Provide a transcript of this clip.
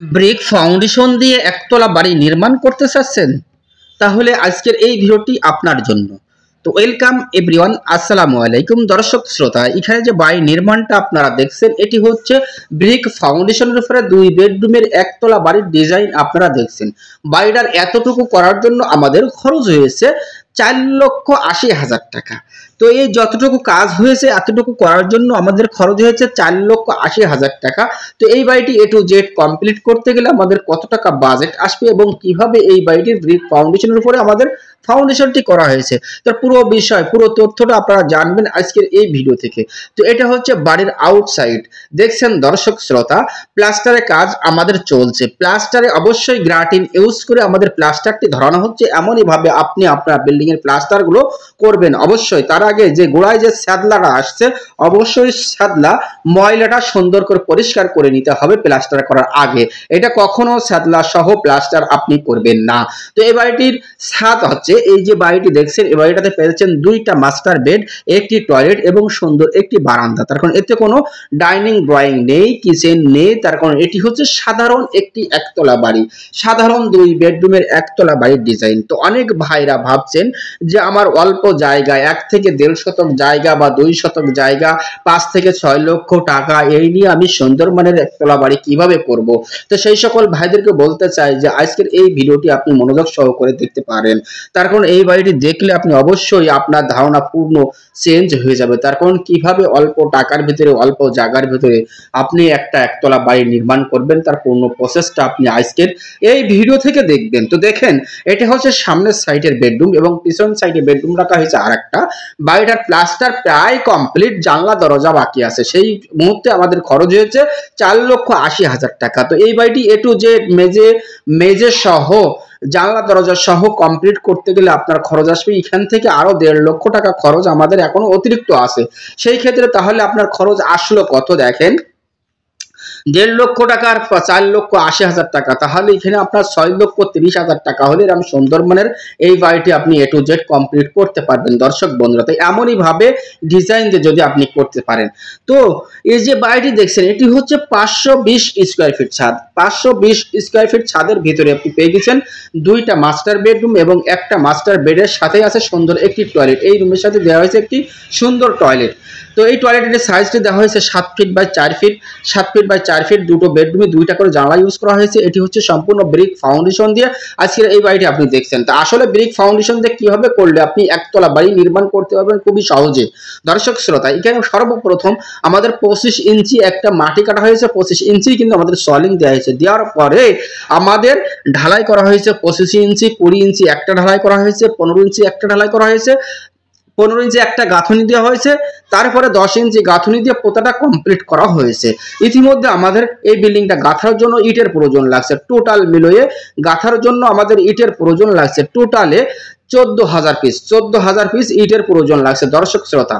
Brick foundation দিয়ে একতলা বাড়ি নির্মাণ করতে চাচ্ছেন? তাহলে আজকের এই ভিডিওটি আপনার জন্য। তো ওয়েলকাম এভরিওয়ান, আসসালামু আলাইকুম দর্শক শ্রোতা। এখানে যে বাড়ি নির্মাণটা আপনারা দেখছেন এটি হচ্ছে ব্রিক ফাউন্ডেশনের উপরে 2 বেডরুমের একতলা বাড়ির ডিজাইন আপনারা দেখছেন। বাড়িটার এতটুকু করার জন্য আমাদের খরচ হয়েছে 4,80,000 টাকা। তো এই যতটুকু কাজ হয়েছে এতটুকু করার জন্য আমাদের খরচ হয়েছে 4,80,000 টাকা। তো এই বাড়িটি A to Z কমপ্লিট করতে গেলে আমাদের কত টাকা বাজেট আসবে এবং কিভাবে এই বাড়িটির ব্রিক ফাউন্ডেশনের উপরে আমাদের ফাউন্ডেশনটি করা হয়েছে, তার পুরো বিষয় পুরো তথ্যটা আপনারা জানবেন আজকের এই ভিডিও থেকে। তো এটা হচ্ছে বাড়ির আউটসাইড, দেখছেন দর্শক শ্রোতা, প্লাস্টারের কাজ আমাদের চলছে। প্লাস্টারে অবশ্যই গ্রাটিন ইউজ করে আমাদের প্লাস্টারটি ধরানো হচ্ছে, এমনই ভাবে আপনি আপনার বিল্ডিং এর প্লাস্টার গুলো করবেন। অবশ্যই তার আগে যে গোড়ায় যে স্যাদলাটা আসছে, অবশ্যই স্যাদলা ময়লাটা সুন্দর করে পরিষ্কার করে নিতে হবে প্লাস্টার করার আগে। এটা কখনো স্যাদলা সহ প্লাস্টার আপনি করবেন না। তো এই বাড়িটির ছাদ হচ্ছে, এই যে বাড়িটি দেখছেন এই বাড়িটাতে পেয়েছেন 2টা মাস্টার বেড, একটি টয়লেট এবং সুন্দর একটি বারান্দা। তার কারণ এতে কোনো ডাইনিং ড্রয়িং নেই, কিচেন নেই। তার কারণ এটি হচ্ছে সাধারণ একটি একতলা বাড়ি, সাধারণ 2 বেডরুমের একতলা বাড়ির ডিজাইন। তো অনেক ভাইরা ভাবছেন যে আমার অল্প জায়গা, 1 থেকে 1.5 শতক জায়গা বা 2 শতক জায়গা, 5 থেকে 6 লক্ষ টাকা, এই নিয়ে আমি সুন্দরবনের একতলা বাড়ি কিভাবে করব। তো সেই সকল ভাইদেরকে বলতে চাই যে আজকের এই ভিডিওটি আপনি মনোযোগ সহকারে দেখতে পারেন। তার কারণ এই বাড়িটি দেখলে আপনি অবশ্যই আপনার ধারণা পূর্ণ চেঞ্জ হয়ে যাবে। তার কারণ কিভাবে অল্প টাকার ভিতরে অল্প জায়গার ভিতরে আপনি একটা একতলা বাড়ি নির্মাণ করবেন, তার পূর্ণ প্রসেসটা আপনি আজকের এই ভিডিও থেকে দেখবেন। তো দেখেন, এটা হচ্ছে সামনের সাইডের বেডরুম এবং পিছন সাইডে বেডরুম রাখা হয়েছে আরেকটা। বাড়িটার প্লাস্টার প্রায় কমপ্লিট, জানলা দরজা বাকি আছে। সেই মুহূর্তে আমাদের খরচ হয়েছে 4,80,000 টাকা। তো এই বাড়িটি A to Z মেজে সহ জানলা দরজা সহ কমপ্লিট করতে গেলে আপনার খরচ আসবে এখান থেকে আরো 1.5 লক্ষ টাকা খরচ আমাদের এখনো অতিরিক্ত আছে। সেই ক্ষেত্রে তাহলে আপনার খরচ আসলো কত দেখেন, 1.5 লক্ষ টাকার 4,80,000 টাকা। তাহলে এখানে আপনার 6,30,000 টাকা হলে আমি সুন্দরবনের এই বাড়িটি আপনি A to Z কমপ্লিট করতে পারবেন দর্শক বন্ধুরা। তাই এমনই ভাবে ডিজাইন দিয়ে যদি আপনি করতে পারেন। তো এই যে বাড়িটি দেখছেন এটি হচ্ছে 520 স্কয়ার ফিট ছাদ। 520 স্কয়ার ফিট ছাদের ভিতরে আপনি পেয়ে গেছেন 2টা মাস্টার বেডরুম এবং একটা মাস্টার বেডের সাথে আছে সুন্দর একটি টয়লেট। এই রুমের সাথে দেওয়া হয়েছে একটি সুন্দর টয়লেট। তো এই টয়লেটের সাইজটি দেওয়া হয়েছে 7 feet by 4 feet, 7 feet by 4 feet. দুটো বেডরুমে 2টা করে জানলা ইউজ করা হয়েছে। এটি হচ্ছে সম্পূর্ণ ব্রিক ফাউন্ডেশন দিয়ে আজকের এই বাড়িটি আপনি দেখছেন। তা আসলে ব্রিক ফাউন্ডেশন দিয়ে কিভাবে করলে আপনি একতলা বাড়ি নির্মাণ করতে পারবেন খুবই সহজে দর্শক শ্রোতা। এখানে সর্বপ্রথম আমাদের 25 ইঞ্চি একটা মাটি কাটা হয়েছে, 25 ইঞ্চি কিন্তু আমাদের সলিং দেওয়া হয়েছে। দেওয়ার পরে আমাদের ঢালাই করা হয়েছে 25 ইঞ্চি, 20 ইঞ্চি একটা ঢালাই করা হয়েছে, 15 ইঞ্চি একটা ঢালাই করা হয়েছে, 15 ইঞ্চি একটা গাঁথনি দেওয়া হয়েছে, তারপরে 10 ইঞ্চি গাঁথনি দিয়ে পোতাটা কমপ্লিট করা হয়েছে। ইতিমধ্যে আমাদের এই বিল্ডিংটা গাঁথার জন্য ইটের প্রয়োজন লাগছে। টোটাল মিলিয়ে গাঁথার জন্য আমাদের ইটের প্রয়োজন লাগছে টোটালে 14,000 পিস, 14,000 পিস ইটের প্রয়োজন লাগছে দর্শক শ্রোতা।